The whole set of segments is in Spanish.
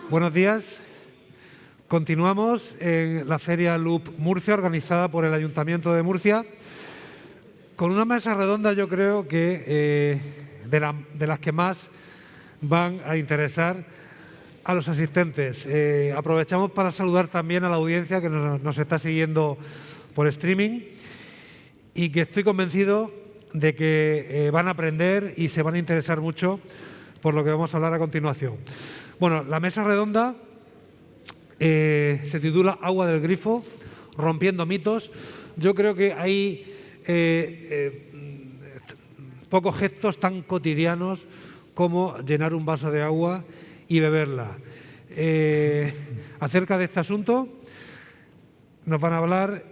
Buenos días. Continuamos en la Feria Loop Murcia, organizada por el Ayuntamiento de Murcia, con una mesa redonda, yo creo que de las que más van a interesar a los asistentes. Aprovechamos para saludar también a la audiencia que nos está siguiendo por streaming y que estoy convencido de que van a aprender y se van a interesar mucho por lo que vamos a hablar a continuación. Bueno, la mesa redonda se titula Agua del grifo, rompiendo mitos. Yo creo que hay pocos gestos tan cotidianos como llenar un vaso de agua y beberla. Acerca de este asunto nos van a hablar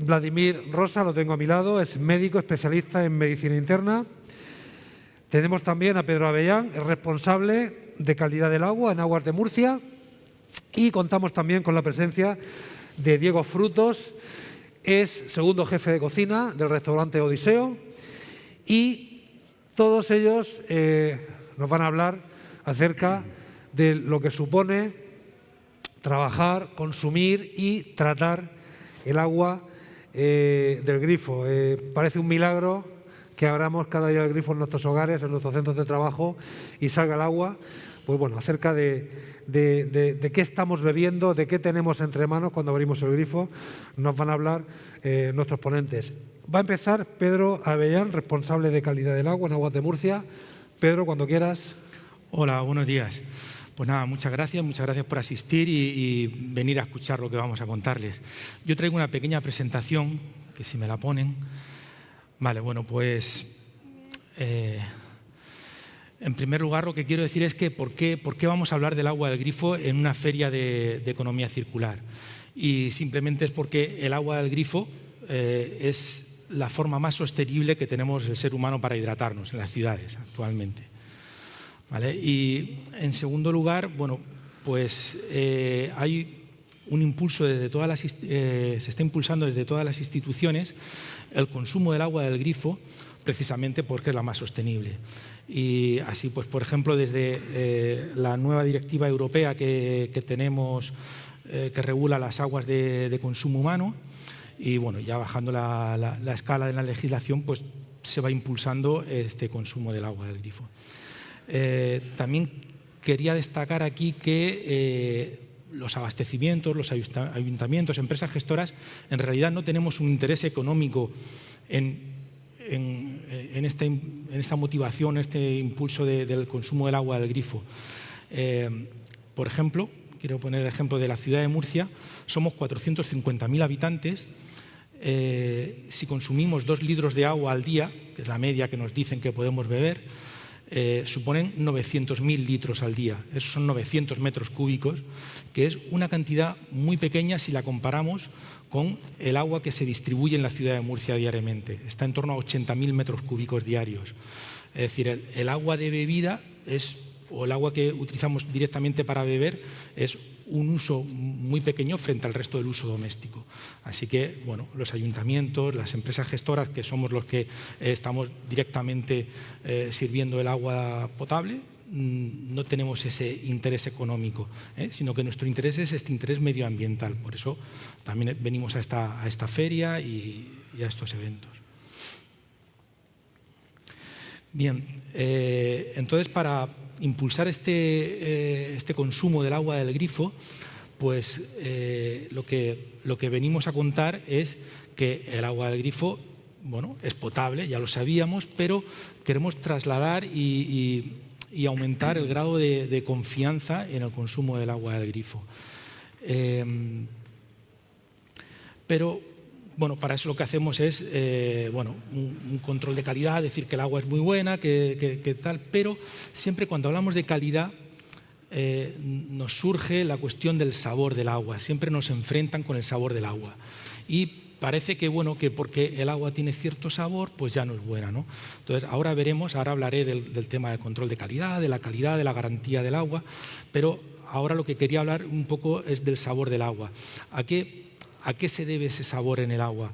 Vladimir Rosa, lo tengo a mi lado, es médico especialista en medicina interna. Tenemos también a Pedro Avellán, es responsable de calidad del agua en Aguas de Murcia. Y contamos también con la presencia de Diego Frutos, es segundo jefe de cocina del restaurante Odiseo. Y todos ellos nos van a hablar acerca de lo que supone trabajar, consumir y tratar el agua del grifo. Parece un milagro que abramos cada día el grifo en nuestros hogares, en nuestros centros de trabajo y salga el agua. Pues bueno, acerca de qué estamos bebiendo, de qué tenemos entre manos cuando abrimos el grifo, nos van a hablar nuestros ponentes. Va a empezar Pedro Avellán, responsable de calidad del agua en Aguas de Murcia. Pedro, cuando quieras. Hola, buenos días. Pues nada, muchas gracias por asistir y venir a escuchar lo que vamos a contarles. Yo traigo una pequeña presentación, que si me la ponen. Vale, bueno, pues en primer lugar lo que quiero decir es que ¿por qué vamos a hablar del agua del grifo en una feria de economía circular? Y simplemente es porque el agua del grifo es la forma más sostenible que tenemos el ser humano para hidratarnos en las ciudades actualmente. ¿Vale? Y en segundo lugar, bueno, pues hay un impulso desde todas se está impulsando desde todas las instituciones el consumo del agua del grifo, precisamente porque es la más sostenible. Y así, pues, por ejemplo, desde la nueva directiva europea que tenemos, que regula las aguas de consumo humano, y bueno, ya bajando la escala de la legislación, pues se va impulsando este consumo del agua del grifo. También quería destacar aquí que los abastecimientos, los ayuntamientos, empresas gestoras, en realidad no tenemos un interés económico en esta motivación, este impulso del consumo del agua del grifo. Por ejemplo, quiero poner el ejemplo de la ciudad de Murcia, somos 450.000 habitantes. Si consumimos 2 litros de agua al día, que es la media que nos dicen que podemos beber, suponen 900.000 litros al día. Esos son 900 metros cúbicos, que es una cantidad muy pequeña si la comparamos con el agua que se distribuye en la ciudad de Murcia diariamente. Está en torno a 80.000 metros cúbicos diarios. Es decir, el agua de bebida o el agua que utilizamos directamente para beber es un uso muy pequeño frente al resto del uso doméstico. Así que, bueno, los ayuntamientos, las empresas gestoras, que somos los que estamos directamente sirviendo el agua potable, no tenemos ese interés económico, sino que nuestro interés es este interés medioambiental. Por eso también venimos a esta feria y a estos eventos. Bien, entonces para impulsar este consumo del agua del grifo, pues lo que venimos a contar es que el agua del grifo, bueno, es potable, ya lo sabíamos, pero queremos trasladar y aumentar el grado de confianza en el consumo del agua del grifo. Pero bueno, para eso lo que hacemos es un control de calidad, decir que el agua es muy buena, que tal, pero siempre cuando hablamos de calidad nos surge la cuestión del sabor del agua, siempre nos enfrentan con el sabor del agua. Y parece que, bueno, que porque el agua tiene cierto sabor, pues ya no es buena, ¿no? Entonces, ahora hablaré del tema del control de la calidad, de la garantía del agua, pero ahora lo que quería hablar un poco es del sabor del agua. ¿A qué se debe ese sabor en el agua?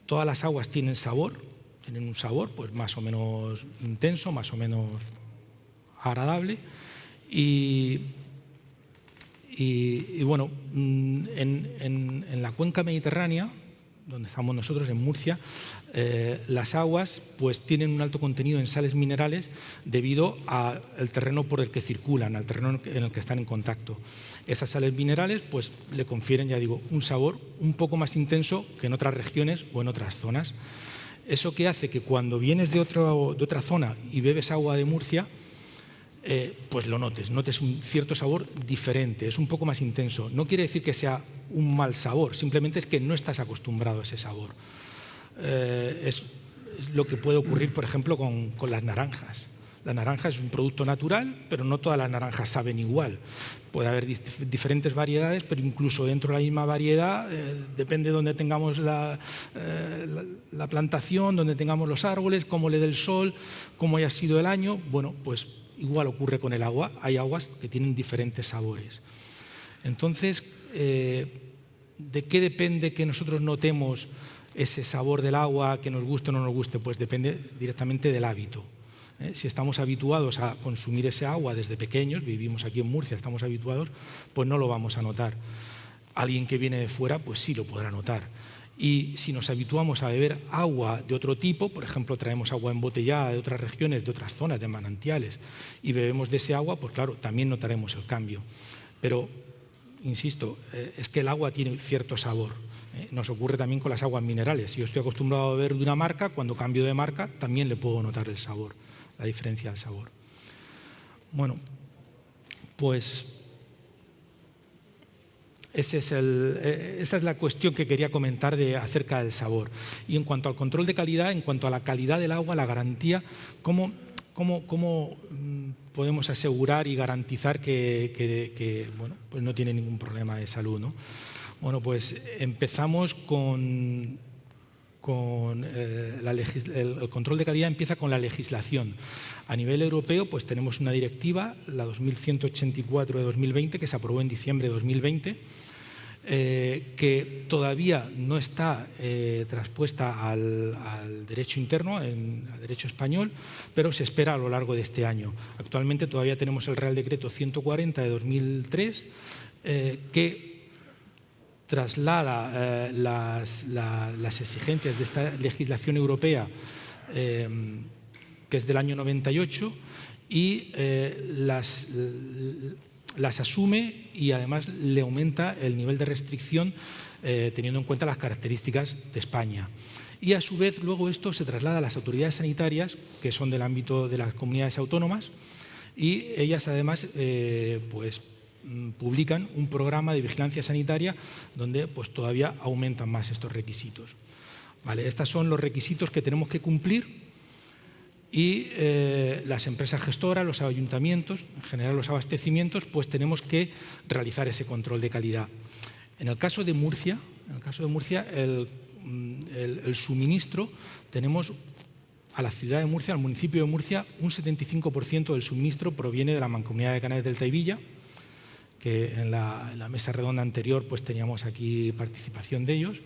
Todas las aguas tienen un sabor pues más o menos intenso, más o menos agradable, y Y bueno, en la cuenca mediterránea, donde estamos nosotros, en Murcia, las aguas pues tienen un alto contenido en sales minerales debido al terreno por el que circulan, al terreno en el que están en contacto. Esas sales minerales pues le confieren, ya digo, un sabor un poco más intenso que en otras regiones o en otras zonas. Eso que hace que cuando vienes de otra zona y bebes agua de Murcia, pues lo notes un cierto sabor diferente, es un poco más intenso. No quiere decir que sea un mal sabor, simplemente es que no estás acostumbrado a ese sabor. Es lo que puede ocurrir, por ejemplo, con las naranjas. La naranja es un producto natural, pero no todas las naranjas saben igual. Puede haber diferentes variedades, pero incluso dentro de la misma variedad, depende de dónde tengamos la plantación, dónde tengamos los árboles, cómo le dé el sol, cómo haya sido el año. Bueno, pues igual ocurre con el agua. Hay aguas que tienen diferentes sabores. Entonces, ¿de qué depende que nosotros notemos ese sabor del agua, que nos guste o no nos guste? Pues depende directamente del hábito. Si estamos habituados a consumir ese agua desde pequeños, vivimos aquí en Murcia, estamos habituados, pues no lo vamos a notar. Alguien que viene de fuera, pues sí lo podrá notar. Y si nos habituamos a beber agua de otro tipo, por ejemplo, traemos agua embotellada de otras regiones, de otras zonas, de manantiales, y bebemos de ese agua, pues claro, también notaremos el cambio. Pero, insisto, es que el agua tiene cierto sabor. Nos ocurre también con las aguas minerales. Si yo estoy acostumbrado a beber de una marca, cuando cambio de marca también le puedo notar el sabor, la diferencia del sabor. Bueno, pues esa es la cuestión que quería comentar acerca del sabor. Y en cuanto al control de calidad, en cuanto a la calidad del agua, la garantía, ¿cómo podemos asegurar y garantizar que bueno, pues no tiene ningún problema de salud, ¿no? Bueno, pues empezamos con el control de calidad empieza con la legislación. A nivel europeo, pues tenemos una directiva, la 2184 de 2020, que se aprobó en diciembre de 2020, que todavía no está traspuesta al derecho interno, al derecho español, pero se espera a lo largo de este año. Actualmente todavía tenemos el Real Decreto 140 de 2003, que traslada las exigencias de esta legislación europea, que es del año 98, y las asume y además le aumenta el nivel de restricción teniendo en cuenta las características de España. Y a su vez luego esto se traslada a las autoridades sanitarias, que son del ámbito de las comunidades autónomas, y ellas además pues publican un programa de vigilancia sanitaria donde pues todavía aumentan más estos requisitos. ¿Vale? Estos son los requisitos que tenemos que cumplir y las empresas gestoras, los ayuntamientos, en general los abastecimientos, pues tenemos que realizar ese control de calidad. En el caso de Murcia, el suministro, tenemos a la ciudad de Murcia, al municipio de Murcia, un 75% del suministro proviene de la Mancomunidad de Canales del Taivilla, que en la mesa redonda anterior pues teníamos aquí participación de ellos,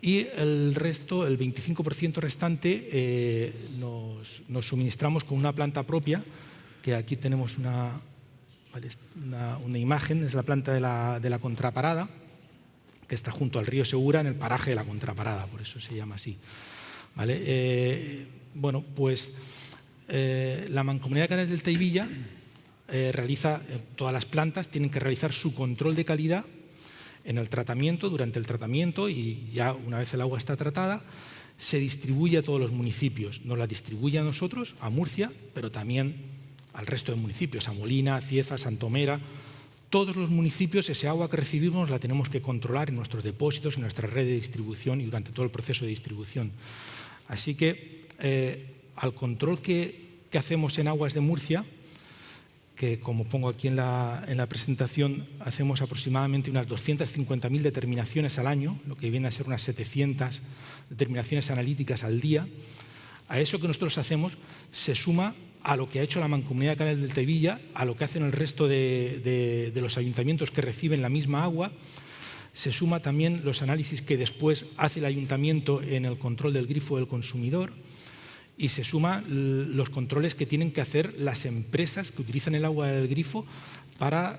y el resto, el 25% restante, nos suministramos con una planta propia, que aquí tenemos una imagen, es la planta de la Contraparada, que está junto al río Segura, en el paraje de la Contraparada, por eso se llama así. ¿Vale? Bueno, pues la Mancomunidad de Canales del Taivilla realiza, todas las plantas tienen que realizar su control de calidad en el tratamiento, durante el tratamiento, y ya una vez el agua está tratada, se distribuye a todos los municipios. Nos la distribuye a nosotros, a Murcia, pero también al resto de municipios, a Molina, Cieza, Santomera. Todos los municipios, ese agua que recibimos la tenemos que controlar en nuestros depósitos, en nuestra red de distribución y durante todo el proceso de distribución. Así que al control que hacemos en Aguas de Murcia, que como pongo aquí en la presentación, hacemos aproximadamente unas 250.000 determinaciones al año, lo que viene a ser unas 700 determinaciones analíticas al día. A eso que nosotros hacemos se suma a lo que ha hecho la Mancomunidad de Canales del Taivilla, a lo que hacen el resto de los ayuntamientos que reciben la misma agua. Se suma también los análisis que después hace el ayuntamiento en el control del grifo del consumidor, y se suma los controles que tienen que hacer las empresas que utilizan el agua del grifo para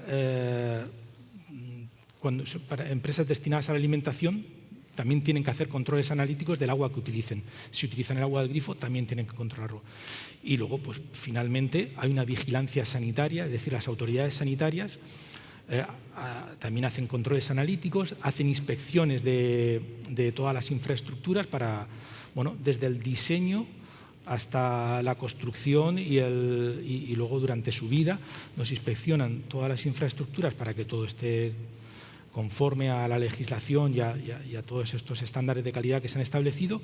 para empresas destinadas a la alimentación también tienen que hacer controles analíticos del agua que utilicen. Si utilizan el agua del grifo, también tienen que controlarlo. Y luego, pues finalmente, hay una vigilancia sanitaria, es decir, las autoridades sanitarias también hacen controles analíticos, hacen inspecciones de todas las infraestructuras para, bueno, desde el diseño hasta la construcción y luego durante su vida nos inspeccionan todas las infraestructuras para que todo esté conforme a la legislación y a todos estos estándares de calidad que se han establecido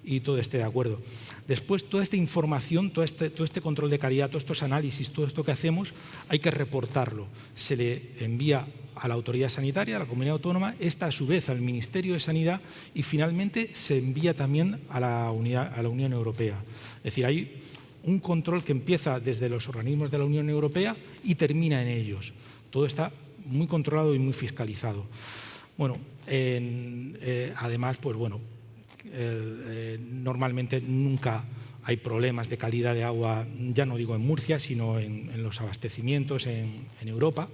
y todo esté de acuerdo. Después, toda esta información, todo este control de calidad, todos estos análisis, todo esto que hacemos, hay que reportarlo. Se le envía a la autoridad sanitaria, a la comunidad autónoma, esta a su vez al Ministerio de Sanidad y finalmente se envía también a la Unión Europea. Es decir, hay un control que empieza desde los organismos de la Unión Europea y termina en ellos. Todo está muy controlado y muy fiscalizado. Bueno, además, pues bueno, normalmente nunca hay problemas de calidad de agua, ya no digo en Murcia, sino en los abastecimientos en Europa.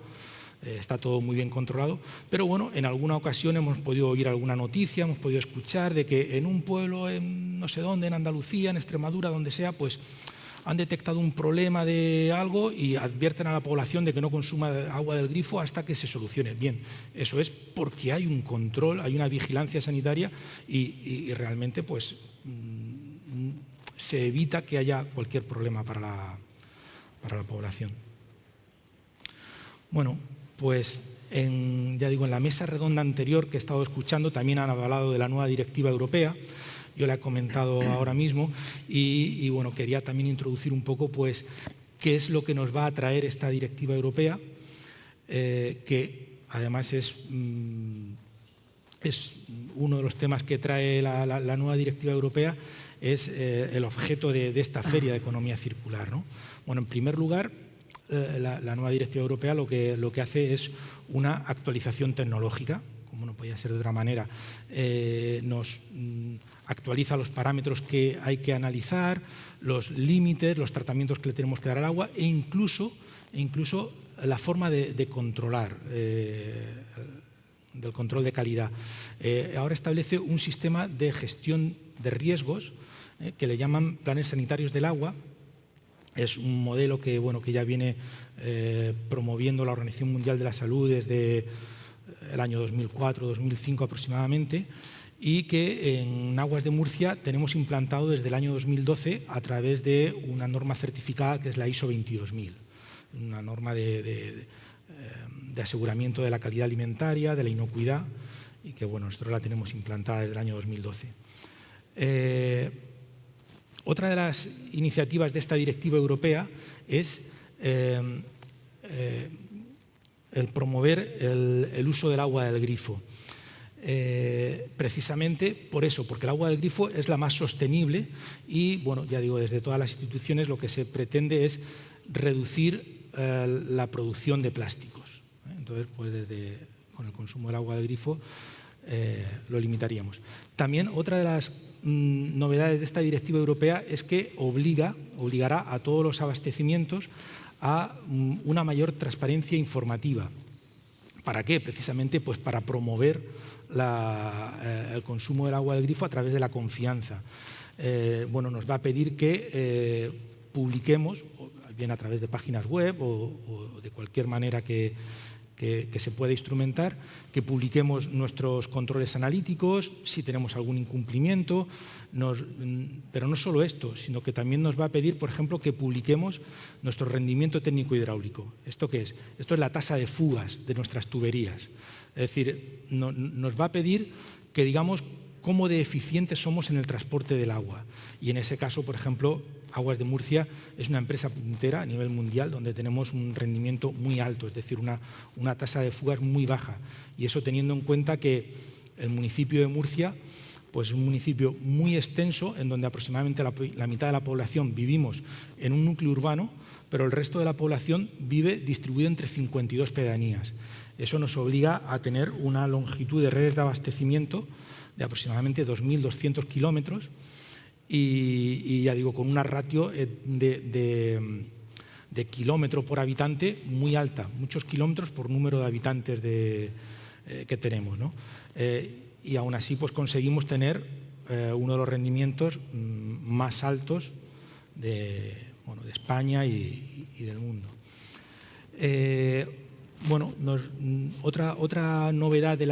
Está todo muy bien controlado, pero bueno, en alguna ocasión hemos podido oír alguna noticia, hemos podido escuchar de que en un pueblo, en no sé dónde, en Andalucía, en Extremadura, donde sea, pues han detectado un problema de algo y advierten a la población de que no consuma agua del grifo hasta que se solucione. Bien, eso es porque hay un control, hay una vigilancia sanitaria y realmente pues se evita que haya cualquier problema para la población. Bueno, pues ya digo, en la mesa redonda anterior que he estado escuchando también han hablado de la nueva directiva europea. Yo la he comentado ahora mismo y bueno, quería también introducir un poco pues qué es lo que nos va a traer esta directiva europea, que además es uno de los temas que trae la nueva directiva europea, es el objeto de esta feria de economía circular, ¿no? Bueno, en primer lugar, la nueva directiva europea lo que hace es una actualización tecnológica, como no podía ser de otra manera. Nos actualiza los parámetros que hay que analizar, los límites, los tratamientos que le tenemos que dar al agua e incluso la forma de controlar, del control de calidad. Ahora establece un sistema de gestión de riesgos que le llaman planes sanitarios del agua. Es un modelo que ya viene promoviendo la Organización Mundial de la Salud desde el año 2004-2005 aproximadamente, y que en Aguas de Murcia tenemos implantado desde el año 2012 a través de una norma certificada que es la ISO 22000, una norma de aseguramiento de la calidad alimentaria, de la inocuidad, y que nosotros la tenemos implantada desde el año 2012. Otra de las iniciativas de esta directiva europea es el promover el uso del agua del grifo. Precisamente por eso, porque el agua del grifo es la más sostenible y, ya digo, desde todas las instituciones lo que se pretende es reducir la producción de plásticos. Entonces, pues con el consumo del agua del grifo lo limitaríamos. También otra de las novedades de esta directiva europea es que obligará a todos los abastecimientos a una mayor transparencia informativa. ¿Para qué? Precisamente pues para promover el consumo del agua del grifo a través de la confianza. Nos va a pedir que publiquemos, bien a través de páginas web o de cualquier manera que se pueda instrumentar, que publiquemos nuestros controles analíticos, si tenemos algún incumplimiento, pero no solo esto, sino que también nos va a pedir, por ejemplo, que publiquemos nuestro rendimiento técnico hidráulico. ¿Esto qué es? Esto es la tasa de fugas de nuestras tuberías. Es decir, nos va a pedir que digamos cómo de eficientes somos en el transporte del agua. Y en ese caso, por ejemplo, Aguas de Murcia es una empresa puntera a nivel mundial donde tenemos un rendimiento muy alto, es decir, una tasa de fugas muy baja. Y eso teniendo en cuenta que el municipio de Murcia pues es un municipio muy extenso en donde aproximadamente la mitad de la población vivimos en un núcleo urbano, pero el resto de la población vive distribuido entre 52 pedanías. Eso nos obliga a tener una longitud de redes de abastecimiento de aproximadamente 2.200 kilómetros y ya digo, con una ratio de kilómetro por habitante muy alta, muchos kilómetros por número de habitantes que tenemos, ¿no? Y aún así pues conseguimos tener uno de los rendimientos más altos de España y del mundo. Otra novedad de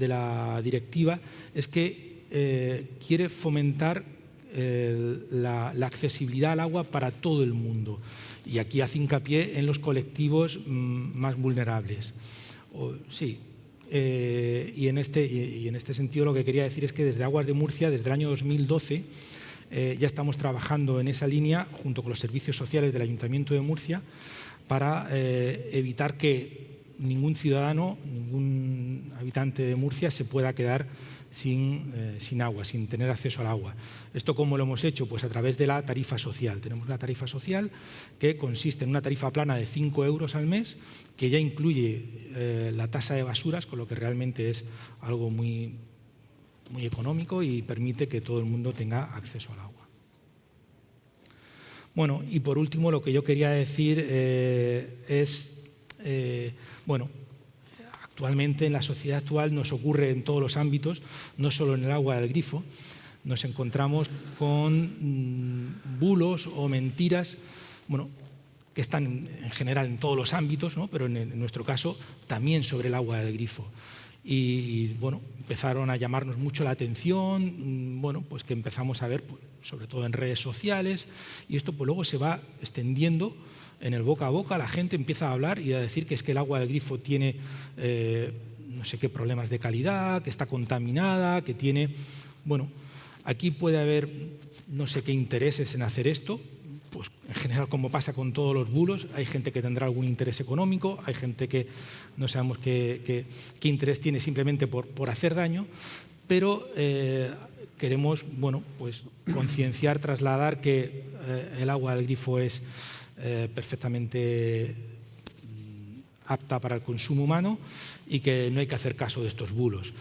la directiva es que quiere fomentar la accesibilidad al agua para todo el mundo, y aquí hace hincapié en los colectivos más vulnerables. Y en este sentido lo que quería decir es que desde Aguas de Murcia, desde el año 2012, ya estamos trabajando en esa línea junto con los servicios sociales del Ayuntamiento de Murcia para evitar que ningún ciudadano, ningún habitante de Murcia se pueda quedar sin agua, sin tener acceso al agua. ¿Esto cómo lo hemos hecho? Pues a través de la tarifa social. Tenemos una tarifa social que consiste en una tarifa plana de 5 euros al mes, que ya incluye la tasa de basuras, con lo que realmente es algo muy, muy económico y permite que todo el mundo tenga acceso al agua. Bueno, y por último lo que yo quería decir es, actualmente en la sociedad actual nos ocurre en todos los ámbitos, no solo en el agua del grifo, nos encontramos con bulos o mentiras, que están en general en todos los ámbitos, ¿no? Pero en nuestro caso también sobre el agua del grifo. Y empezaron a llamarnos mucho la atención, pues que empezamos a ver, pues, sobre todo en redes sociales, y esto pues luego se va extendiendo en el boca a boca. La gente empieza a hablar y a decir que es que el agua del grifo tiene no sé qué problemas de calidad, que está contaminada, que tiene... Aquí puede haber no sé qué intereses en hacer esto. Pues en general, como pasa con todos los bulos, hay gente que tendrá algún interés económico, hay gente que no sabemos qué interés tiene simplemente por hacer daño, pero queremos pues concienciar, trasladar que el agua del grifo es perfectamente apta para el consumo humano y que no hay que hacer caso de estos bulos,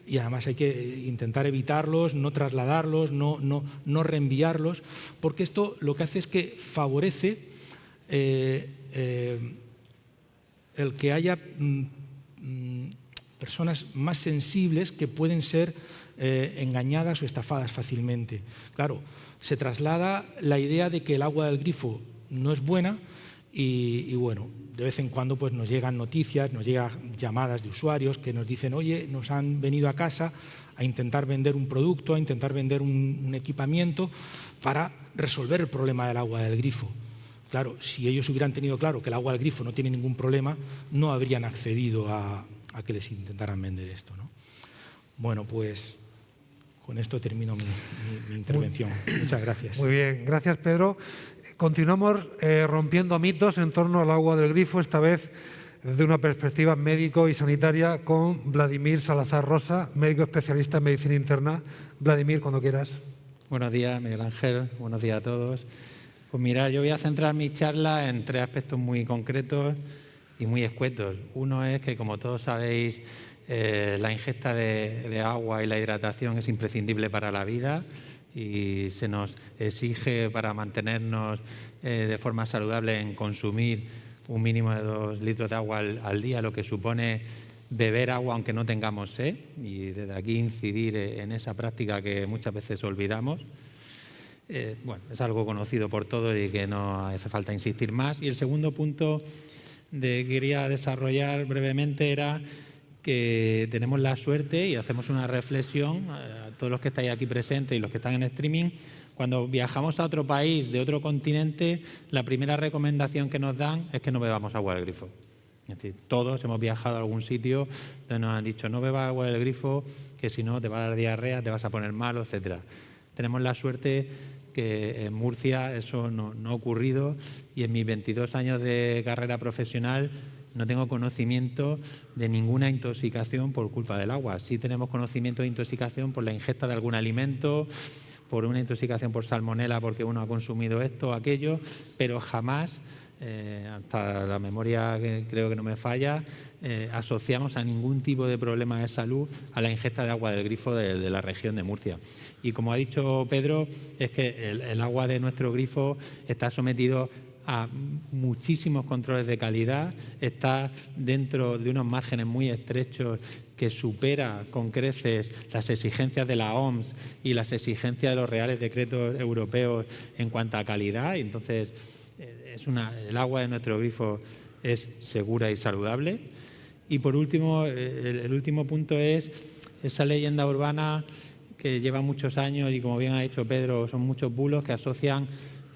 y además hay que intentar evitarlos, no trasladarlos, no reenviarlos, porque esto lo que hace es que favorece el que haya personas más sensibles que pueden ser engañadas o estafadas fácilmente. Claro, se traslada la idea de que el agua del grifo no es buena y de vez en cuando pues nos llegan noticias, nos llegan llamadas de usuarios que nos dicen: oye, nos han venido a casa a intentar vender un producto, a intentar vender un equipamiento para resolver el problema del agua del grifo. Claro, si ellos hubieran tenido claro que el agua del grifo no tiene ningún problema, no habrían accedido a que les intentaran vender esto, ¿no? Bueno, pues con esto termino mi intervención. Muchas gracias. Muy bien, gracias, Pedro. Continuamos rompiendo mitos en torno al agua del grifo, esta vez desde una perspectiva médico y sanitaria, con Vladimir Salazar Rosa, médico especialista en medicina interna. Vladimir, cuando quieras. Buenos días, Miguel Ángel. Buenos días a todos. Pues mirad, yo voy a centrar mi charla en 3 aspectos muy concretos y muy escuetos. Uno es que, como todos sabéis, la ingesta de agua y la hidratación es imprescindible para la vida y se nos exige, para mantenernos de forma saludable, en consumir un mínimo de 2 litros de agua al día, lo que supone beber agua aunque no tengamos sed, y desde aquí incidir en esa práctica que muchas veces olvidamos. Es algo conocido por todos y que no hace falta insistir más. Y el segundo punto que quería desarrollar brevemente era que tenemos la suerte, y hacemos una reflexión a todos los que estáis aquí presentes y los que están en streaming: cuando viajamos a otro país, de otro continente, la primera recomendación que nos dan es que no bebamos agua del grifo. Es decir, todos hemos viajado a algún sitio donde nos han dicho: no bebas agua del grifo, que si no te va a dar diarrea, te vas a poner malo, etcétera. Tenemos la suerte que en Murcia eso no ha ocurrido, y en mis 22 años de carrera profesional no tengo conocimiento de ninguna intoxicación por culpa del agua. Sí tenemos conocimiento de intoxicación por la ingesta de algún alimento, por una intoxicación por salmonela porque uno ha consumido esto o aquello, pero jamás, hasta la memoria que creo que no me falla, asociamos a ningún tipo de problema de salud a la ingesta de agua del grifo de la región de Murcia. Y como ha dicho Pedro, es que el agua de nuestro grifo está sometido a muchísimos controles de calidad, está dentro de unos márgenes muy estrechos que supera con creces las exigencias de la OMS y las exigencias de los reales decretos europeos en cuanto a calidad. Y entonces, el agua de nuestro grifo es segura y saludable. Y por último, el último punto es esa leyenda urbana que lleva muchos años y, como bien ha dicho Pedro, son muchos bulos que asocian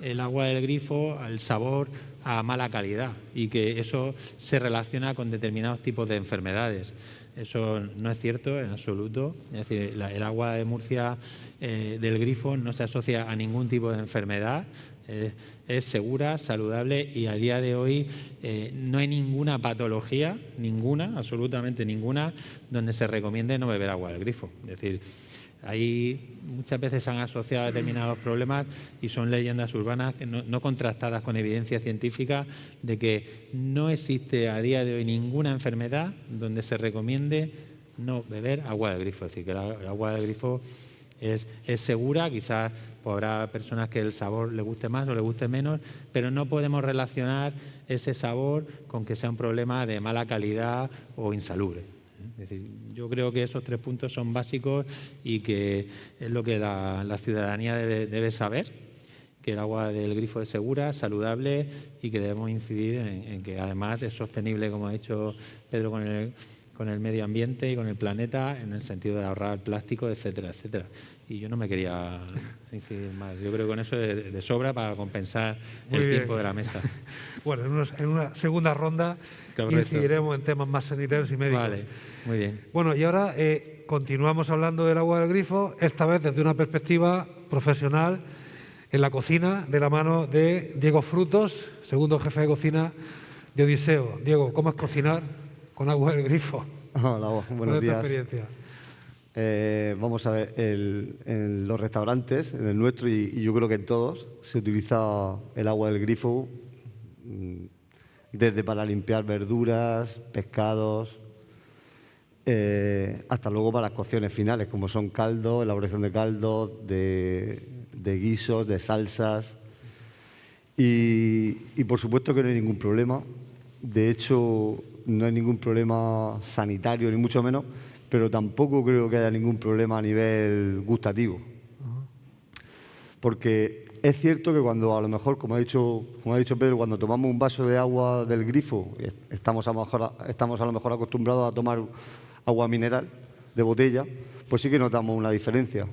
el agua del grifo al sabor a mala calidad y que eso se relaciona con determinados tipos de enfermedades. Eso no es cierto en absoluto. Es decir, el agua de Murcia del grifo no se asocia a ningún tipo de enfermedad. Es segura, saludable y a día de hoy no hay ninguna patología, ninguna, absolutamente ninguna, donde se recomiende no beber agua del grifo. Es decir, ahí muchas veces se han asociado determinados problemas y son leyendas urbanas no contrastadas con evidencia científica de que no existe a día de hoy ninguna enfermedad donde se recomiende no beber agua del grifo. Es decir, que el agua del grifo es segura, quizás habrá personas que el sabor le guste más o le guste menos, pero no podemos relacionar ese sabor con que sea un problema de mala calidad o insalubre. Es decir, yo creo que esos 3 puntos son básicos y que es lo que la ciudadanía debe saber, que el agua del grifo es segura, saludable y que debemos incidir en que además es sostenible, como ha dicho Pedro, con el medio ambiente y con el planeta, en el sentido de ahorrar plástico, etcétera, etcétera. Y yo no me quería incidir más. Yo creo que con eso es de sobra para compensar el tiempo de la mesa. Bueno, en una segunda ronda incidiremos en temas más sanitarios y médicos. Vale, muy bien. Bueno, y ahora continuamos hablando del agua del grifo, esta vez desde una perspectiva profesional en la cocina, de la mano de Diego Frutos, segundo jefe de cocina de Odiseo. Diego, ¿cómo es cocinar con agua del grifo? Hola, buenos días. Experiencia? Vamos a ver, en los restaurantes, en el nuestro y yo creo que en todos, se utiliza el agua del grifo desde para limpiar verduras, pescados, hasta luego para las cocciones finales, como son caldos, elaboración de caldos, de guisos, de salsas. Y por supuesto que no hay ningún problema. De hecho, no hay ningún problema sanitario, ni mucho menos, pero tampoco creo que haya ningún problema a nivel gustativo. Porque es cierto que cuando a lo mejor, como ha dicho Pedro, cuando tomamos un vaso de agua del grifo, estamos a lo mejor acostumbrados a tomar agua mineral de botella, pues sí que notamos una diferencia.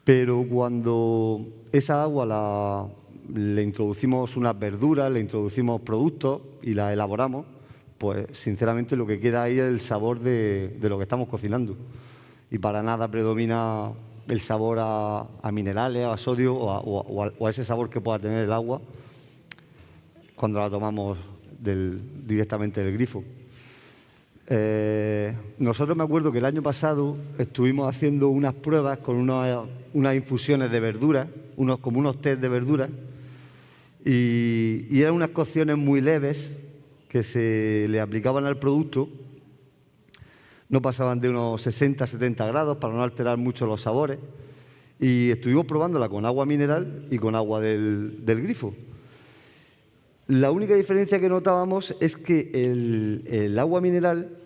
Pero cuando esa agua le introducimos unas verduras, le introducimos productos y la elaboramos, pues sinceramente lo que queda ahí es el sabor de lo que estamos cocinando. Y para nada predomina el sabor a minerales, a sodio o a ese sabor que pueda tener el agua cuando la tomamos directamente del grifo. Nosotros me acuerdo que el año pasado estuvimos haciendo unas pruebas con unas infusiones de verduras, como unos test de verduras, y eran unas cocciones muy leves que se le aplicaban al producto, no pasaban de unos 60-70 grados para no alterar mucho los sabores, y estuvimos probándola con agua mineral y con agua del grifo. La única diferencia que notábamos es que el agua mineral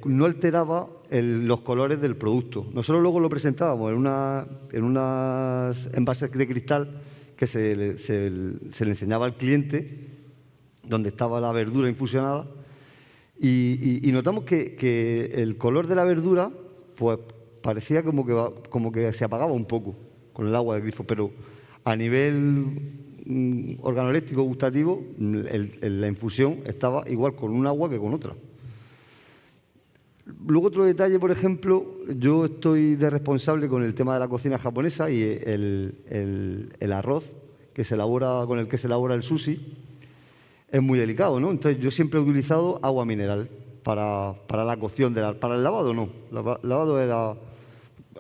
no alteraba los colores del producto. Nosotros luego lo presentábamos en unas envases de cristal que se le enseñaba al cliente, donde estaba la verdura infusionada, y notamos que el color de la verdura pues parecía como que se apagaba un poco con el agua del grifo, pero a nivel organoléctico gustativo la infusión estaba igual con un agua que con otra. Luego otro detalle, por ejemplo, yo estoy de responsable con el tema de la cocina japonesa y el arroz con el que se elabora el sushi es muy delicado, ¿no? Entonces yo siempre he utilizado agua mineral para la cocción, para el lavado no. El lavado era,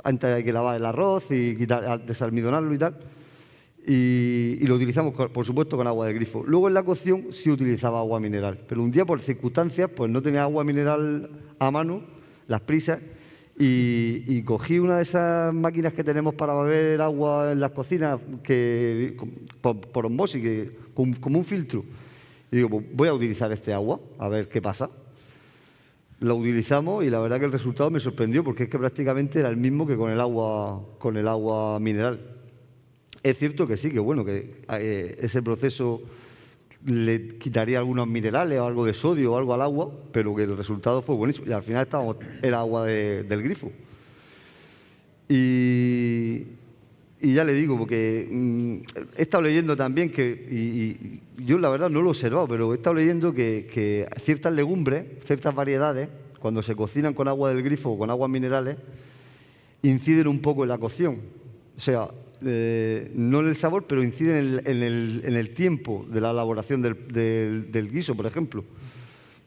antes hay que lavar el arroz y desalmidonarlo y tal, y lo utilizamos, por supuesto, con agua del grifo. Luego en la cocción sí utilizaba agua mineral, pero un día por circunstancias pues no tenía agua mineral a mano, las prisas, y cogí una de esas máquinas que tenemos para beber agua en las cocinas por osmosis, como un filtro. Y digo, pues voy a utilizar este agua, a ver qué pasa. La utilizamos y la verdad que el resultado me sorprendió porque es que prácticamente era el mismo que con el agua mineral. Es cierto que sí, que bueno, que ese proceso le quitaría algunos minerales o algo de sodio o algo al agua, pero que el resultado fue buenísimo. Y al final era agua del grifo. Y ya le digo, porque he estado leyendo también y yo la verdad no lo he observado, pero he estado leyendo que ciertas legumbres, ciertas variedades, cuando se cocinan con agua del grifo o con aguas minerales, inciden un poco en la cocción. O sea, no en el sabor, pero inciden en el tiempo de la elaboración del guiso, por ejemplo.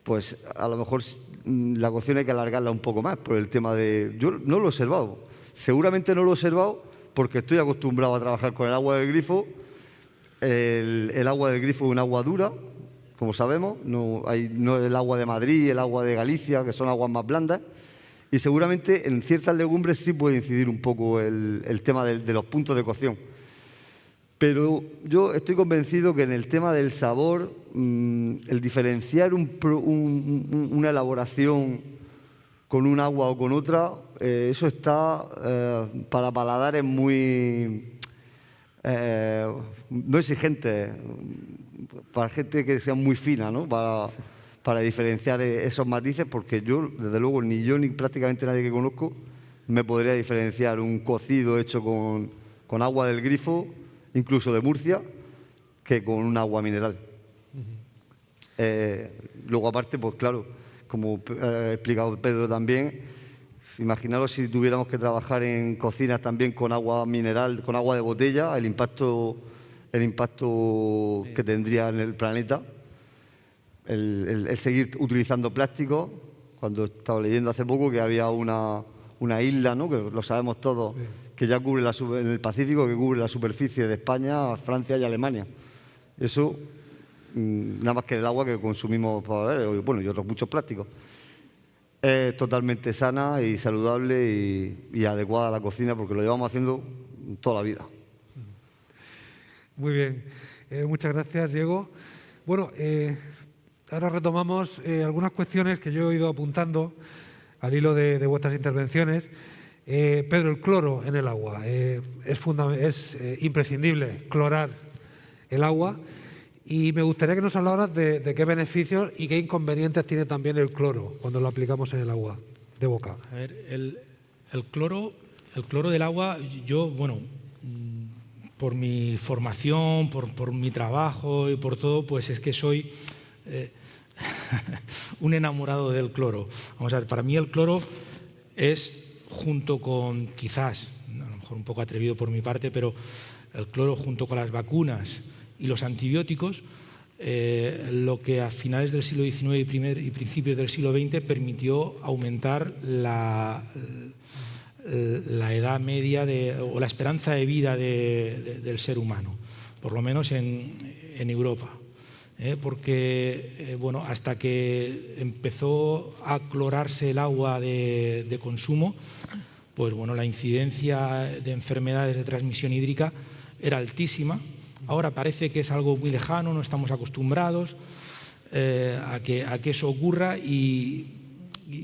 Pues a lo mejor la cocción hay que alargarla un poco más por el tema de... Yo no lo he observado. Seguramente no lo he observado porque estoy acostumbrado a trabajar con el agua del grifo. El agua del grifo es un agua dura, como sabemos, no el agua de Madrid, el agua de Galicia, que son aguas más blandas. Y seguramente en ciertas legumbres sí puede incidir un poco el tema de los puntos de cocción. Pero yo estoy convencido que en el tema del sabor, el diferenciar una elaboración con un agua o con otra, eso está para paladares muy no exigentes, para gente que sea muy fina, ¿no? Para diferenciar esos matices, porque yo, desde luego, ni yo ni prácticamente nadie que conozco me podría diferenciar un cocido hecho con agua del grifo, incluso de Murcia, que con un agua mineral. Luego, aparte, pues claro, como ha explicado Pedro también, imaginaros si tuviéramos que trabajar en cocinas también con agua mineral, con agua de botella, el impacto que tendría en el planeta. El seguir utilizando plástico, cuando estaba leyendo hace poco que había una isla, ¿no? Que lo sabemos todos, que ya cubre en el Pacífico, que cubre la superficie de España, Francia y Alemania. Eso, nada más que el agua que consumimos para beber, bueno, y otros muchos plásticos. Es totalmente sana y saludable y adecuada a la cocina porque lo llevamos haciendo toda la vida. Muy bien. Muchas gracias, Diego. Bueno, ahora retomamos algunas cuestiones que yo he ido apuntando al hilo de vuestras intervenciones. Pedro, el cloro en el agua. Es imprescindible clorar el agua y me gustaría que nos hablaras de qué beneficios y qué inconvenientes tiene también el cloro cuando lo aplicamos en el agua de boca. A ver, el cloro del agua, yo, bueno, por mi formación, por mi trabajo y por todo, pues es que soy un enamorado del cloro. Vamos a ver, para mí el cloro es, junto con, quizás, a lo mejor un poco atrevido por mi parte, pero el cloro junto con las vacunas y los antibióticos, lo que a finales del siglo XIX y principios del siglo XX permitió aumentar la edad media o la esperanza de vida del ser humano, por lo menos en Europa. Porque bueno, hasta que empezó a clorarse el agua de consumo, pues bueno, la incidencia de enfermedades de transmisión hídrica era altísima. Ahora parece que es algo muy lejano, no estamos acostumbrados a que eso ocurra y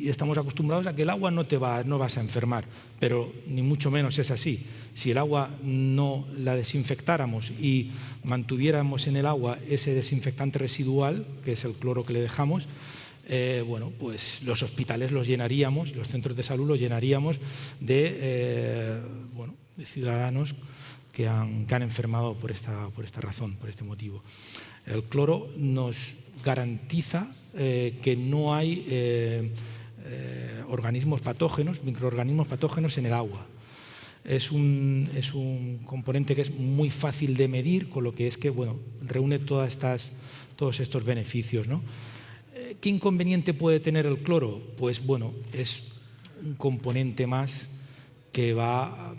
estamos acostumbrados a que el agua no vas a enfermar, pero ni mucho menos es así. Si el agua no la desinfectáramos y mantuviéramos en el agua ese desinfectante residual, que es el cloro que le dejamos, bueno, pues los hospitales los llenaríamos, los centros de salud los llenaríamos de ciudadanos que han enfermado por esta razón, por este motivo. El cloro nos garantiza que no hay organismos patógenos, microorganismos patógenos en el agua. Es un componente que es muy fácil de medir, con lo que es que bueno, reúne todos estos beneficios, ¿no? ¿Qué inconveniente puede tener el cloro? Pues bueno, es un componente más que va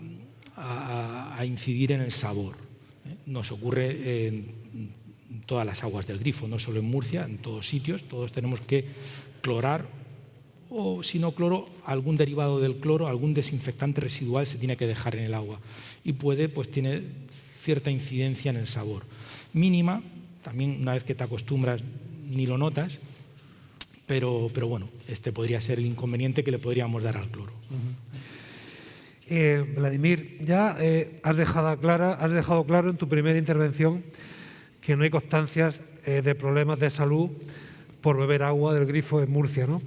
a incidir en el sabor. Nos ocurre en todas las aguas del grifo, no solo en Murcia, en todos sitios. Todos tenemos que clorar o si no cloro, algún derivado del cloro, algún desinfectante residual se tiene que dejar en el agua y tiene cierta incidencia en el sabor. Mínima, también una vez que te acostumbras ni lo notas, pero bueno, este podría ser el inconveniente que le podríamos dar al cloro. Vladimir, ya has dejado claro en tu primera intervención que no hay constancias de problemas de salud por beber agua del grifo en Murcia, ¿no?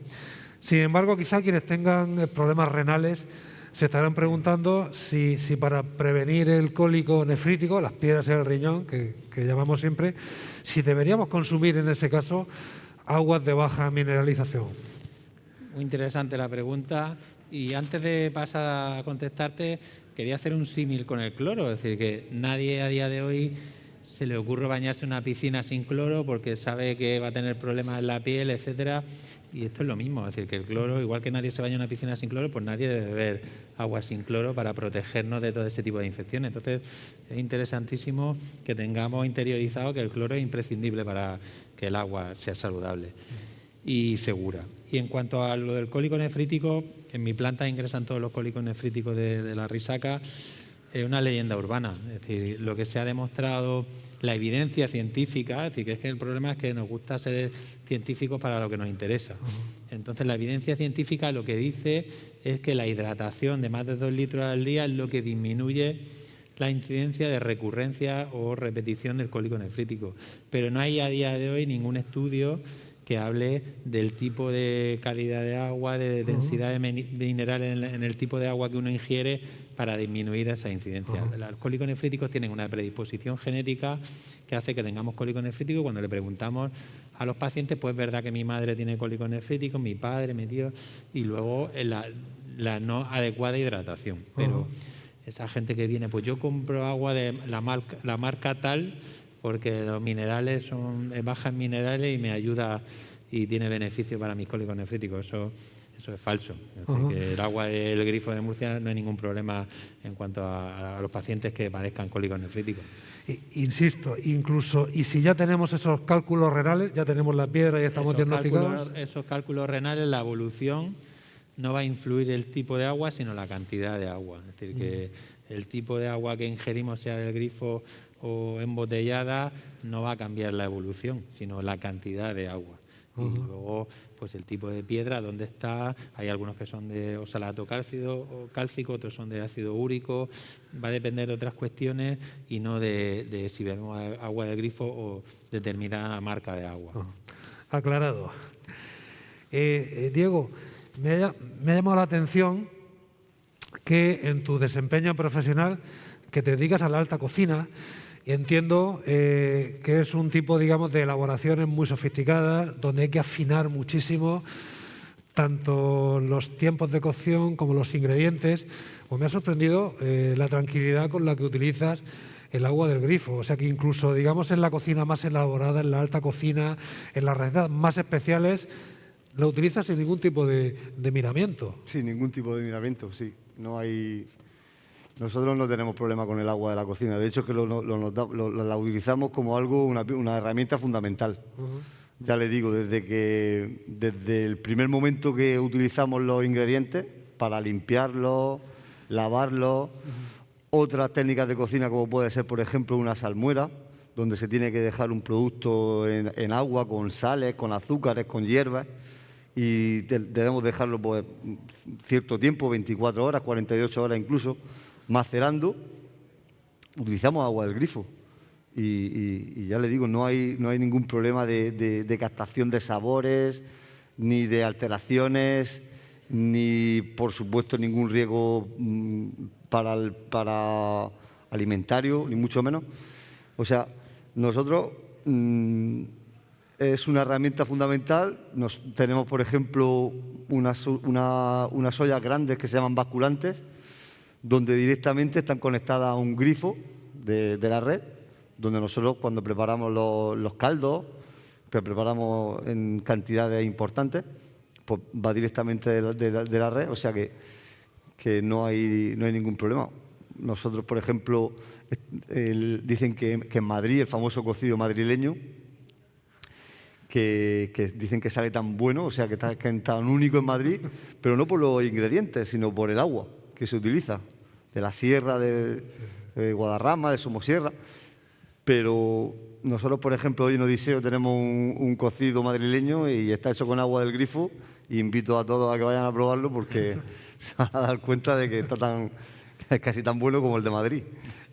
Sin embargo, quizá quienes tengan problemas renales se estarán preguntando si para prevenir el cólico nefrítico, las piedras en el riñón, que llamamos siempre, si deberíamos consumir en ese caso aguas de baja mineralización. Muy interesante la pregunta. Y antes de pasar a contestarte, quería hacer un símil con el cloro. Es decir, que nadie a día de hoy se le ocurre bañarse en una piscina sin cloro porque sabe que va a tener problemas en la piel, etcétera. Y esto es lo mismo. Es decir, que el cloro, igual que nadie se baña en una piscina sin cloro, pues nadie debe beber agua sin cloro para protegernos de todo ese tipo de infecciones. Entonces, es interesantísimo que tengamos interiorizado que el cloro es imprescindible para que el agua sea saludable y segura. Y en cuanto a lo del cólico nefrítico, en mi planta ingresan todos los cólicos nefríticos de la risaca. Es una leyenda urbana. Es decir, lo que se ha demostrado, la evidencia científica, es decir, que es que el problema es que nos gusta ser científicos para lo que nos interesa. Entonces, la evidencia científica lo que dice es que la hidratación de más de 2 litros al día es lo que disminuye la incidencia de recurrencia o repetición del cólico nefrítico. Pero no hay a día de hoy ningún estudio que hable del tipo de calidad de agua, de densidad de mineral en el tipo de agua que uno ingiere para disminuir esa incidencia. Los cólicos nefríticos tienen una predisposición genética que hace que tengamos cólicos nefríticos. Cuando le preguntamos a los pacientes, pues es verdad que mi madre tiene cólicos nefríticos, mi padre, mi tío, y luego la no adecuada hidratación. Pero esa gente que viene, pues yo compro agua de la marca tal, porque los minerales son bajas en minerales y me ayuda y tiene beneficio para mis cólicos nefríticos. Eso es falso. Es decir, que el agua del grifo de Murcia no hay ningún problema en cuanto a los pacientes que padezcan cólicos nefríticos. Insisto, incluso, y si ya tenemos esos cálculos renales, ya tenemos la piedra y estamos diagnosticados. Esos cálculos renales, la evolución no va a influir el tipo de agua, sino la cantidad de agua. Es decir, que el tipo de agua que ingerimos, sea del grifo o embotellada, no va a cambiar la evolución, sino la cantidad de agua. Y luego, pues el tipo de piedra, dónde está. Hay algunos que son de oxalato cálcico, otros son de ácido úrico. Va a depender de otras cuestiones y no de si bebemos agua del grifo o determinada marca de agua. Aclarado. Diego, me ha llamado la atención que en tu desempeño profesional, que te dedicas a la alta cocina, y entiendo que es un tipo, digamos, de elaboraciones muy sofisticadas, donde hay que afinar muchísimo tanto los tiempos de cocción como los ingredientes. Pues me ha sorprendido la tranquilidad con la que utilizas el agua del grifo. O sea que incluso, digamos, en la cocina más elaborada, en la alta cocina, en las recetas más especiales, la utilizas sin ningún tipo de miramiento. Sin ningún tipo de miramiento, sí. No hay... Nosotros no tenemos problema con el agua de la cocina. De hecho, que la utilizamos como algo, una herramienta fundamental. Ya le digo, desde el primer momento que utilizamos los ingredientes para limpiarlos, lavarlos, otras técnicas de cocina como puede ser, por ejemplo, una salmuera, donde se tiene que dejar un producto en agua con sales, con azúcares, con hierbas, y debemos dejarlo pues, cierto tiempo, 24 horas, 48 horas incluso, macerando. Utilizamos agua del grifo y ya le digo, no hay ningún problema de captación de sabores, ni de alteraciones, ni por supuesto ningún riesgo para alimentario, ni mucho menos. O sea, nosotros es una herramienta fundamental. Tenemos, por ejemplo, unas ollas grandes que se llaman basculantes, donde directamente están conectadas a un grifo de la red, donde nosotros cuando preparamos los caldos, que preparamos en cantidades importantes, pues va directamente de la red, o sea que no hay ningún problema. Nosotros, por ejemplo, dicen que en Madrid, el famoso cocido madrileño, que dicen que sale tan bueno, o sea, que está tan único en Madrid, pero no por los ingredientes, sino por el agua que se utiliza, de la sierra de Guadarrama, de Somosierra. Pero nosotros, por ejemplo, hoy en Odiseo tenemos un cocido madrileño y está hecho con agua del grifo, y invito a todos a que vayan a probarlo porque se van a dar cuenta de que es casi tan bueno como el de Madrid.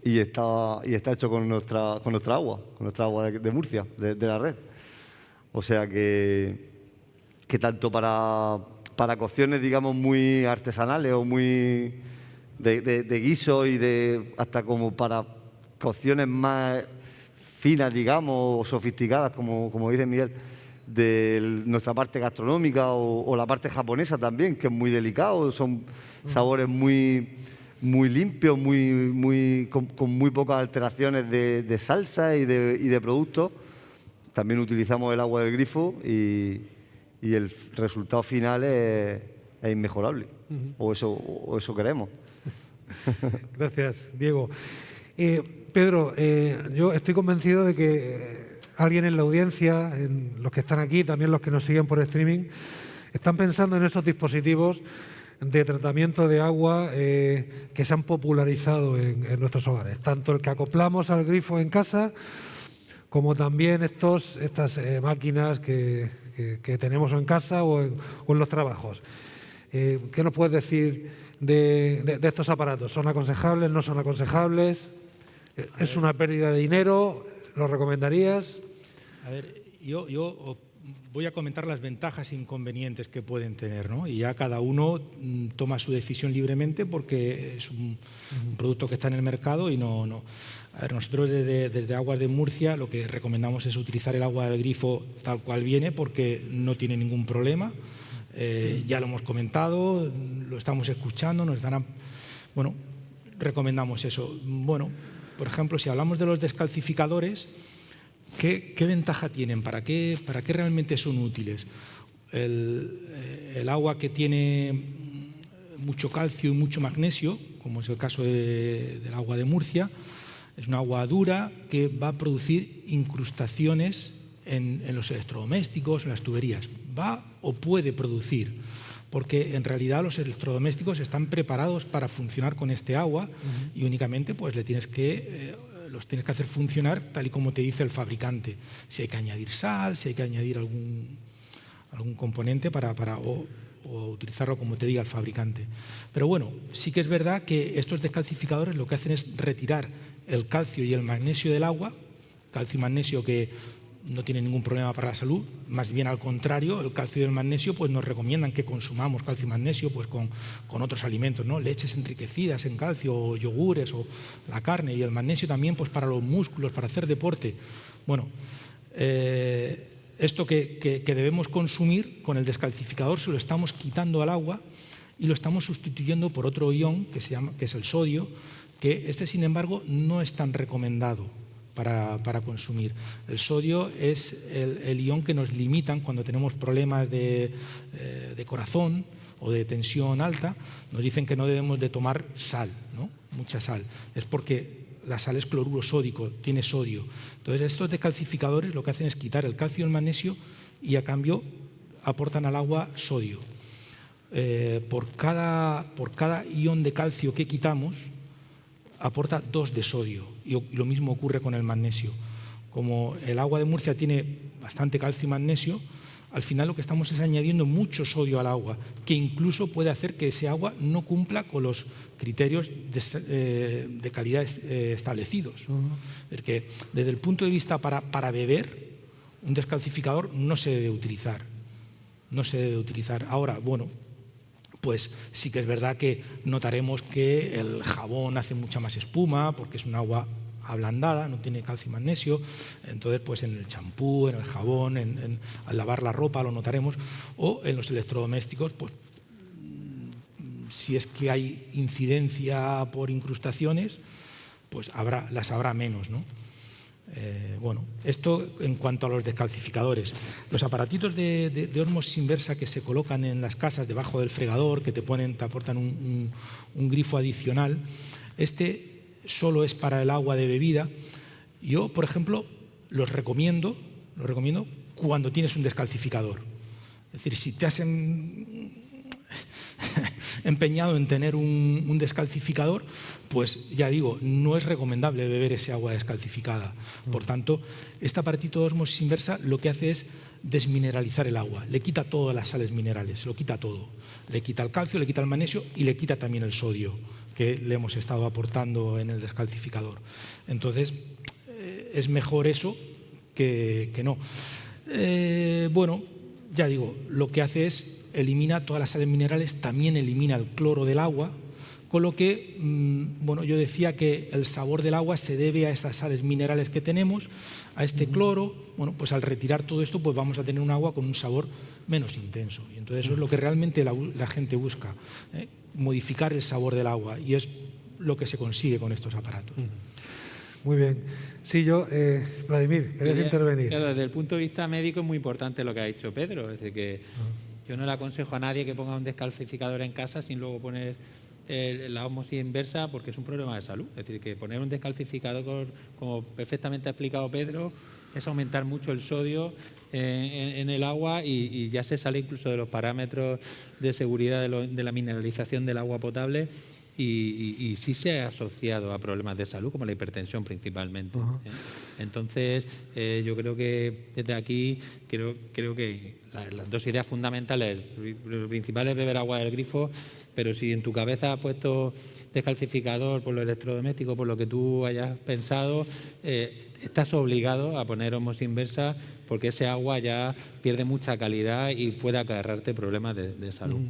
Y está hecho con nuestra agua de Murcia, de la red. O sea que tanto para cocciones, digamos, muy artesanales o muy de guiso y hasta como para cocciones más finas, digamos, o sofisticadas, como dice Miguel, de nuestra parte gastronómica o la parte japonesa también, que es muy delicado, son sabores muy limpios, con muy pocas alteraciones de salsa y de productos. También utilizamos el agua del grifo y el resultado final es inmejorable, o eso queremos. Gracias, Diego. Pedro, yo estoy convencido de que alguien en la audiencia, en los que están aquí, también los que nos siguen por streaming, están pensando en esos dispositivos de tratamiento de agua que se han popularizado en nuestros hogares. Tanto el que acoplamos al grifo en casa, como también estas máquinas que tenemos en casa o en los trabajos. ¿Qué nos puedes decir de estos aparatos? ¿Son aconsejables, no son aconsejables? ¿Es una pérdida de dinero? ¿Lo recomendarías? A ver, yo voy a comentar las ventajas e inconvenientes que pueden tener, ¿no? Y ya cada uno toma su decisión libremente porque es un producto que está en el mercado y no. A ver, nosotros desde Aguas de Murcia lo que recomendamos es utilizar el agua del grifo tal cual viene porque no tiene ningún problema. Ya lo hemos comentado, lo estamos escuchando, bueno, recomendamos eso. Bueno, por ejemplo, si hablamos de los descalcificadores, ¿qué ventaja tienen? ¿Para qué realmente son útiles? El agua que tiene mucho calcio y mucho magnesio, como es el caso del agua de Murcia, es una agua dura que va a producir incrustaciones en los electrodomésticos, en las tuberías. Va o puede producir, porque en realidad los electrodomésticos están preparados para funcionar con este agua y únicamente pues los tienes que hacer funcionar tal y como te dice el fabricante. Si hay que añadir sal, si hay que añadir algún componente o utilizarlo como te diga el fabricante. Pero bueno, sí que es verdad que estos descalcificadores lo que hacen es retirar el calcio y el magnesio del agua, calcio y magnesio que no tienen ningún problema para la salud, más bien al contrario, el calcio y el magnesio pues nos recomiendan que consumamos calcio y magnesio pues con otros alimentos, ¿no? Leches enriquecidas en calcio, o yogures, o la carne, y el magnesio también pues para los músculos, para hacer deporte. Bueno, esto que debemos consumir con el descalcificador se lo estamos quitando al agua y lo estamos sustituyendo por otro ion que es el sodio, que sin embargo no es tan recomendado para consumir. El sodio es el ion que nos limitan cuando tenemos problemas de corazón o de tensión alta. Nos dicen que no debemos de tomar sal, ¿no? Mucha sal. Es porque la sal es cloruro sódico, tiene sodio. Entonces estos descalcificadores lo que hacen es quitar el calcio y el magnesio y a cambio aportan al agua sodio. Por cada ion de calcio que quitamos aporta 2 de sodio, y lo mismo ocurre con el magnesio. Como el agua de Murcia tiene bastante calcio y magnesio, al final lo que estamos es añadiendo mucho sodio al agua, que incluso puede hacer que ese agua no cumpla con los criterios de calidad establecidos. Porque desde el punto de vista para beber, un descalcificador no se debe utilizar. No se debe utilizar. Ahora, bueno, pues sí que es verdad que notaremos que el jabón hace mucha más espuma porque es un agua ablandada, no tiene calcio y magnesio. Entonces, pues en el champú, en el jabón, al lavar la ropa lo notaremos, o en los electrodomésticos, pues si es que hay incidencia por incrustaciones, pues las habrá menos, ¿no? Bueno, esto en cuanto a los descalcificadores. Los aparatitos de ósmosis inversa que se colocan en las casas debajo del fregador, que te aportan un grifo adicional, solo es para el agua de bebida. Yo, por ejemplo, los recomiendo cuando tienes un descalcificador. Es decir, si te has empeñado en tener un descalcificador, pues ya digo, no es recomendable beber ese agua descalcificada. Por tanto, este aparatito de ósmosis inversa lo que hace es desmineralizar el agua, le quita todas las sales minerales, lo quita todo. Le quita el calcio, le quita el magnesio y le quita también el sodio que le hemos estado aportando en el descalcificador. Entonces, es mejor eso que no. Bueno, ya digo, lo que hace es elimina todas las sales minerales, también elimina el cloro del agua, con lo que, bueno, yo decía que el sabor del agua se debe a estas sales minerales que tenemos, a este cloro. Bueno, pues al retirar todo esto, pues vamos a tener un agua con un sabor menos intenso. Y entonces eso es lo que realmente la gente busca, modificar el sabor del agua, y es lo que se consigue con estos aparatos. Muy bien. Sí, Vladimir, ¿querías intervenir? Claro, desde el punto de vista médico es muy importante lo que ha dicho Pedro. Es decir, que yo no le aconsejo a nadie que ponga un descalcificador en casa sin luego poner la ósmosis inversa, porque es un problema de salud. Es decir, que poner un descalcificador, como perfectamente ha explicado Pedro, es aumentar mucho el sodio en el agua y ya se sale incluso de los parámetros de seguridad de la mineralización del agua potable. Y sí se ha asociado a problemas de salud, como la hipertensión principalmente. Entonces, yo creo que desde aquí, creo que las dos ideas fundamentales, lo principal es beber agua del grifo, pero si en tu cabeza has puesto descalcificador por lo electrodoméstico, por lo que tú hayas pensado, estás obligado a poner ósmosis inversa, porque ese agua ya pierde mucha calidad y puede acarrearte problemas de salud.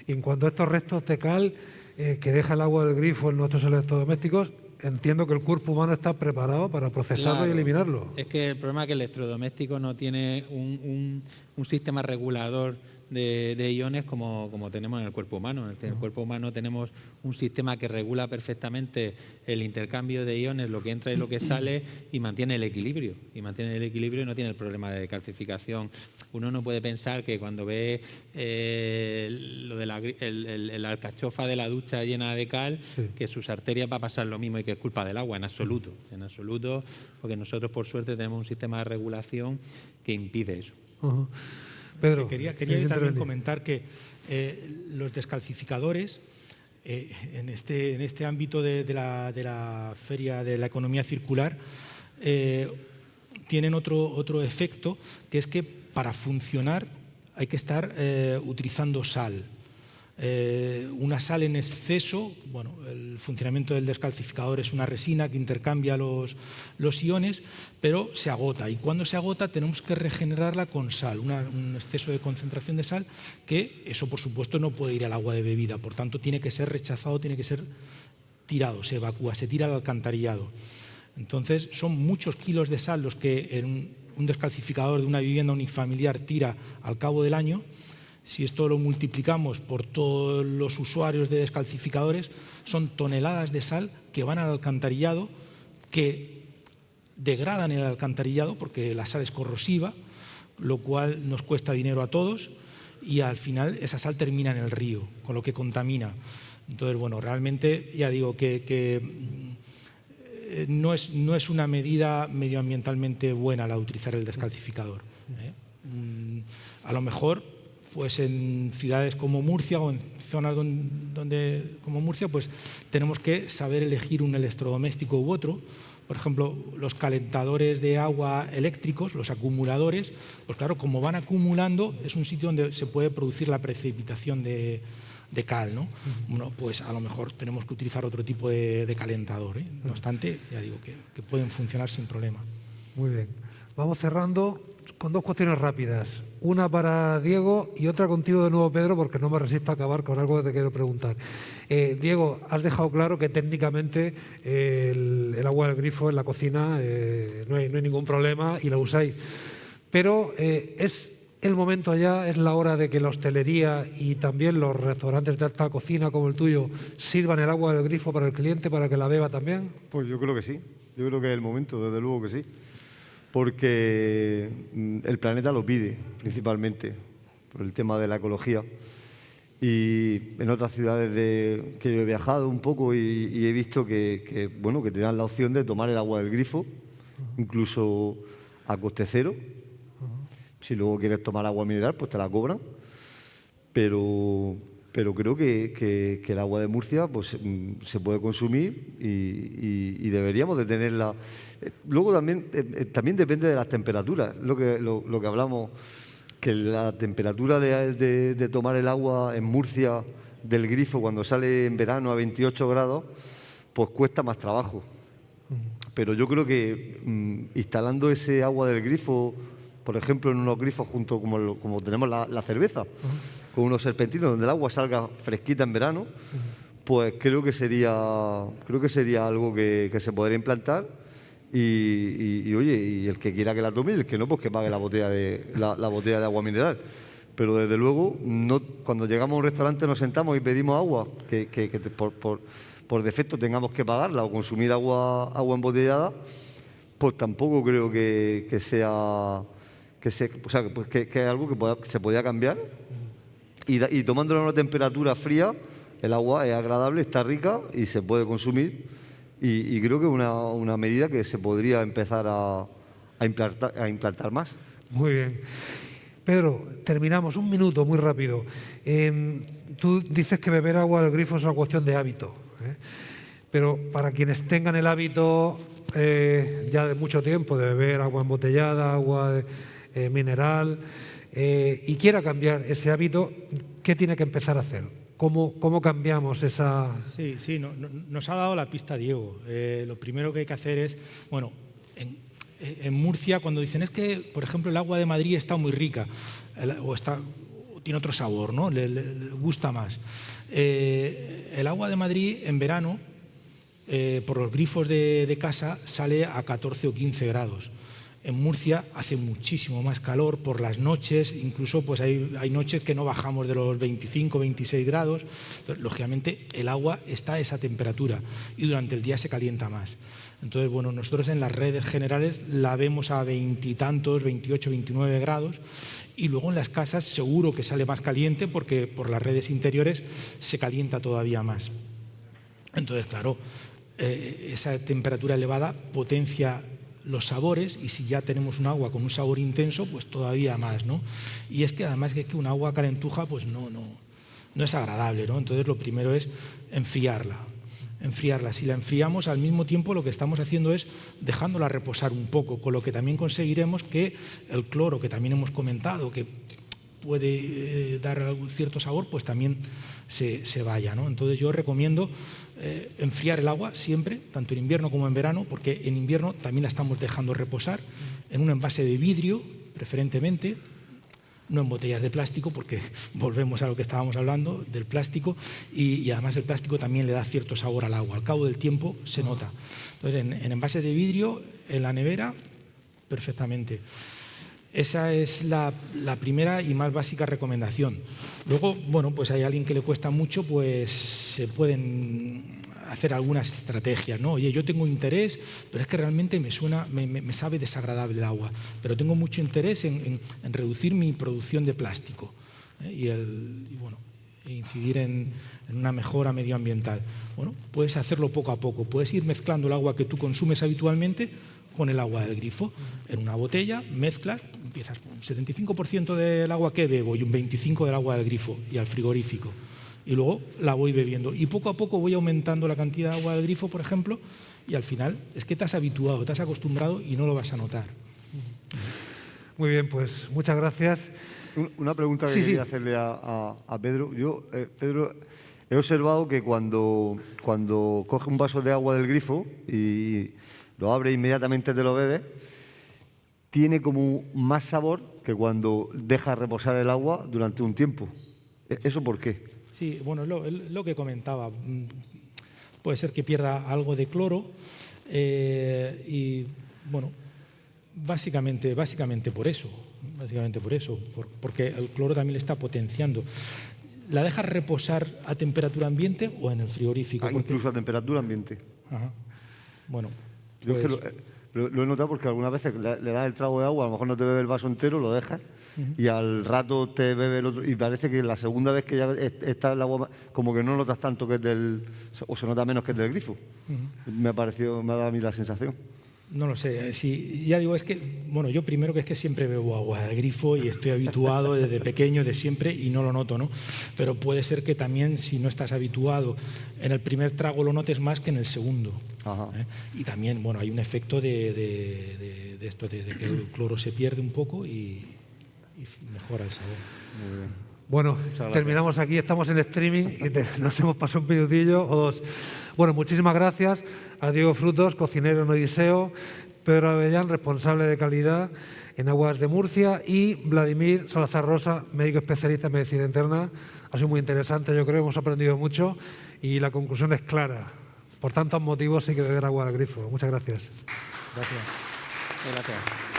Y en cuanto a estos restos de cal que deja el agua del grifo en nuestros electrodomésticos, entiendo que el cuerpo humano está preparado para procesarlo y eliminarlo. Es que el problema es que el electrodoméstico no tiene un sistema regulador de iones como tenemos en el cuerpo humano. En el cuerpo humano tenemos un sistema que regula perfectamente el intercambio de iones, lo que entra y lo que sale, y mantiene el equilibrio. Y no tiene el problema de calcificación. Uno no puede pensar que cuando ve lo de la alcachofa de la ducha llena de cal, que sus arterias va a pasar lo mismo y que es culpa del agua. En absoluto, porque nosotros por suerte tenemos un sistema de regulación que impide eso. Pedro, quería también comentar que los descalcificadores, en este ámbito de la Feria de la Economía Circular, tienen otro efecto, que es que para funcionar hay que estar utilizando sal. Una sal en exceso, bueno, el funcionamiento del descalcificador es una resina que intercambia los iones, pero se agota, y cuando se agota tenemos que regenerarla con sal, un exceso de concentración de sal, que eso por supuesto no puede ir al agua de bebida, por tanto tiene que ser rechazado, tiene que ser tirado, se evacúa, se tira al alcantarillado. Entonces son muchos kilos de sal los que un descalcificador de una vivienda unifamiliar tira al cabo del año. Si esto lo multiplicamos por todos los usuarios de descalcificadores, son toneladas de sal que van al alcantarillado, que degradan el alcantarillado porque la sal es corrosiva, lo cual nos cuesta dinero a todos, y al final esa sal termina en el río, con lo que contamina. Entonces, bueno, realmente ya digo que no es una medida medioambientalmente buena la de utilizar el descalcificador. A lo mejor, pues en ciudades como Murcia o en zonas como Murcia, pues tenemos que saber elegir un electrodoméstico u otro. Por ejemplo, los calentadores de agua eléctricos, los acumuladores, pues claro, como van acumulando, es un sitio donde se puede producir la precipitación de cal, ¿no? Bueno, pues a lo mejor tenemos que utilizar otro tipo de calentador, ¿eh? No obstante, ya digo que pueden funcionar sin problema. Muy bien. Vamos cerrando con dos cuestiones rápidas. Una para Diego y otra contigo de nuevo, Pedro, porque no me resisto a acabar con algo que te quiero preguntar. Diego, has dejado claro que técnicamente el agua del grifo en la cocina no hay ningún problema y la usáis. Pero es el momento ya, es la hora de que la hostelería y también los restaurantes de alta cocina como el tuyo sirvan el agua del grifo para el cliente, para que la beba también. Pues yo creo que sí. Yo creo que es el momento, desde luego que sí. Porque el planeta lo pide, principalmente, por el tema de la ecología. Y en otras ciudades que yo he viajado un poco y he visto que te dan la opción de tomar el agua del grifo, incluso a coste cero. Si luego quieres tomar agua mineral, pues te la cobran. Pero creo que el agua de Murcia pues, se puede consumir y deberíamos de tenerla. Luego también depende de las temperaturas, lo que hablamos, que la temperatura de tomar el agua en Murcia del grifo cuando sale en verano a 28 grados, pues cuesta más trabajo. Pero yo creo que instalando ese agua del grifo, por ejemplo, en unos grifos junto como tenemos la cerveza, con unos serpentinos donde el agua salga fresquita en verano, pues creo que sería algo que se podría implantar oye, y el que quiera que la tome y el que no, pues que pague la botella de agua mineral. Pero desde luego, cuando llegamos a un restaurante nos sentamos y pedimos agua, que por defecto tengamos que pagarla o consumir agua embotellada, pues tampoco creo que sea algo que se podía cambiar. Y tomándola a una temperatura fría, el agua es agradable, está rica y se puede consumir. Y creo que es una medida que se podría empezar a implantar más. Muy bien. Pedro, terminamos. Un minuto, muy rápido. Tú dices que beber agua del grifo es una cuestión de hábito, ¿eh? Pero para quienes tengan el hábito ya de mucho tiempo de beber agua embotellada, agua mineral, y quiera cambiar ese hábito, ¿qué tiene que empezar a hacer? ¿Cómo cambiamos esa...? Sí, nos ha dado la pista Diego. Lo primero que hay que hacer es, bueno, en Murcia cuando dicen es que, por ejemplo, el agua de Madrid está muy rica o tiene otro sabor, ¿no? Le gusta más. El agua de Madrid en verano, por los grifos de casa, sale a 14 o 15 grados. En Murcia hace muchísimo más calor por las noches, incluso pues hay noches que no bajamos de los 25, 26 grados. Pero, lógicamente el agua está a esa temperatura y durante el día se calienta más. Entonces, bueno, nosotros en las redes generales la vemos a 20 y tantos, 28, 29 grados y luego en las casas seguro que sale más caliente porque por las redes interiores se calienta todavía más. Entonces, claro, esa temperatura elevada potencia los sabores y si ya tenemos un agua con un sabor intenso, pues todavía más, ¿no? Y es que además es que un agua calentuja pues no es agradable, ¿no? Entonces lo primero es enfriarla. Si la enfriamos al mismo tiempo lo que estamos haciendo es dejándola reposar un poco, con lo que también conseguiremos que el cloro que también hemos comentado que puede dar algún cierto sabor, pues también se vaya, ¿no? Entonces yo recomiendo enfriar el agua siempre, tanto en invierno como en verano, porque en invierno también la estamos dejando reposar en un envase de vidrio, preferentemente, no en botellas de plástico, porque volvemos a lo que estábamos hablando, del plástico, y además el plástico también le da cierto sabor al agua. Al cabo del tiempo se nota. Entonces, en envases de vidrio, en la nevera, perfectamente. Esa es la primera y más básica recomendación. Luego, bueno, pues hay alguien que le cuesta mucho, pues se pueden hacer algunas estrategias, ¿no? Oye, yo tengo interés, pero es que realmente me sabe desagradable el agua, pero tengo mucho interés en reducir mi producción de plástico y incidir en una mejora medioambiental. Bueno, puedes hacerlo poco a poco, puedes ir mezclando el agua que tú consumes habitualmente con el agua del grifo. En una botella mezclas, empiezas con un 75% del agua que bebo y un 25% del agua del grifo y al frigorífico. Y luego la voy bebiendo. Y poco a poco voy aumentando la cantidad de agua del grifo, por ejemplo, y al final es que te has habituado, te has acostumbrado y no lo vas a notar. Muy bien, pues muchas gracias. Una pregunta que quería hacerle a Pedro. Yo, Pedro, he observado que cuando coge un vaso de agua del grifo y lo abre e inmediatamente te lo bebes, tiene como más sabor que cuando deja reposar el agua durante un tiempo. ¿Eso por qué? Sí, bueno, es lo que comentaba. Puede ser que pierda algo de cloro y, bueno, básicamente por eso, porque el cloro también le está potenciando. ¿La dejas reposar a temperatura ambiente o en el frigorífico? Incluso a temperatura ambiente. Ajá. Bueno, yo es que lo he notado porque algunas veces le das el trago de agua, a lo mejor no te bebe el vaso entero, lo dejas y al rato te bebe el otro y parece que la segunda vez que ya está el agua, como que no notas tanto que es o se nota menos que es del grifo. Me ha dado a mí la sensación. No lo sé, sí, ya digo, es que, bueno, yo primero que es que siempre bebo agua del grifo y estoy habituado desde pequeño, de siempre, y no lo noto, ¿no? Pero puede ser que también, si no estás habituado, en el primer trago lo notes más que en el segundo. Ajá. Y también, bueno, hay un efecto de esto, de que el cloro se pierde un poco y mejora el sabor. Muy bien. Bueno, terminamos aquí, estamos en streaming y nos hemos pasado un minutillo o dos. Bueno, muchísimas gracias a Diego Frutos, cocinero en Odiseo, Pedro Avellán, responsable de calidad en Aguas de Murcia, y Vladimir Salazar Rosa, médico especialista en medicina interna. Ha sido muy interesante, yo creo, hemos aprendido mucho y la conclusión es clara. Por tantos motivos hay que beber agua del grifo. Muchas gracias. Gracias. Gracias.